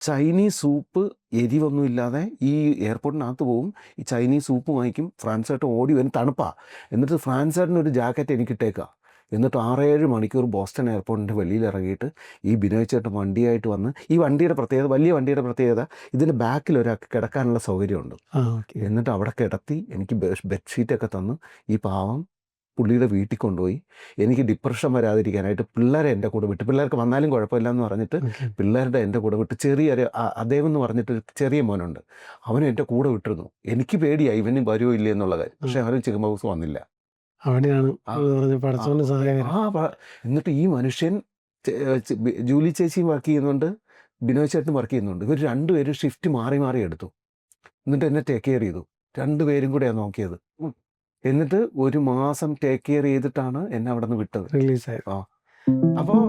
Chinese soup എരിവൊന്നും ഇല്ലാതെ ഈ എയർപോർട്ടിനകത്ത് പോവും. ഈ ചൈനീസ് സൂപ്പ് വാങ്ങിക്കും. ഫ്രാൻസേട്ടൻ ഓടി വരും, തണുപ്പാ. എന്നിട്ട് ഫ്രാൻസേട്ടന് ഒരു ജാക്കറ്റ് എനിക്കിട്ടേക്കുക. എന്നിട്ട് 6-7 മണിക്കൂർ ബോസ്റ്റൺ എയർപോർട്ടിൻ്റെ വെളിയിൽ ഇറങ്ങിയിട്ട് ഈ ബിനോയ് ചേട്ടൻ വണ്ടിയായിട്ട് വന്ന്, ഈ വണ്ടിയുടെ പ്രത്യേകത, വലിയ വണ്ടിയുടെ പ്രത്യേകത, ഇതിൻ്റെ ബാക്കിൽ ഒരാൾക്ക് കിടക്കാനുള്ള സൗകര്യമുണ്ട്. എന്നിട്ട് അവിടെ കിടത്തി എനിക്ക് ബെഡ്ഷീറ്റൊക്കെ തന്ന് ഈ പാവം പുള്ളിയുടെ വീട്ടിൽ കൊണ്ടുപോയി. എനിക്ക് ഡിപ്രഷൻ വരാതിരിക്കാനായിട്ട് പിള്ളേരെ എൻ്റെ കൂടെ വിട്ട്, പിള്ളേർക്ക് വന്നാലും കുഴപ്പമില്ല എന്ന് പറഞ്ഞിട്ട് പിള്ളേരുടെ എൻ്റെ കൂടെ വിട്ട്, ചെറിയൊരു അദ്ദേഹം എന്ന് പറഞ്ഞിട്ടൊരു ചെറിയ മോനുണ്ട്, അവനും എൻ്റെ കൂടെ വിട്ടിരുന്നു. എനിക്ക് പേടിയായി ഇവന് വരുമോ ഇല്ലേ എന്നുള്ള കാര്യം. പക്ഷേ അവനും ചിക്കൻ ബോക്സ് വന്നില്ല. അവിടെയാണ് ആ പടച്ചോന്റെ സഹായം. എന്നിട്ട് ഈ മനുഷ്യൻ ജൂലി ചേച്ചിയും വർക്ക് ചെയ്യുന്നുണ്ട്, ബിനോയ് ചേട്ടനും വർക്ക് ചെയ്യുന്നുണ്ട്. ഇവർ രണ്ടുപേരും ഷിഫ്റ്റ് മാറി മാറി എടുത്തു. എന്നിട്ട് എന്നെ ടേക്ക് കെയർ ചെയ്തു. രണ്ടുപേരും കൂടെയാണ് നോക്കിയത്. എന്നിട്ട് 1 മാസം ടേക്ക് കെയർ ചെയ്തിട്ടാണ് എന്നെ അവിടെ നിന്ന് വിട്ടത്. റിലീസായി. അപ്പോൾ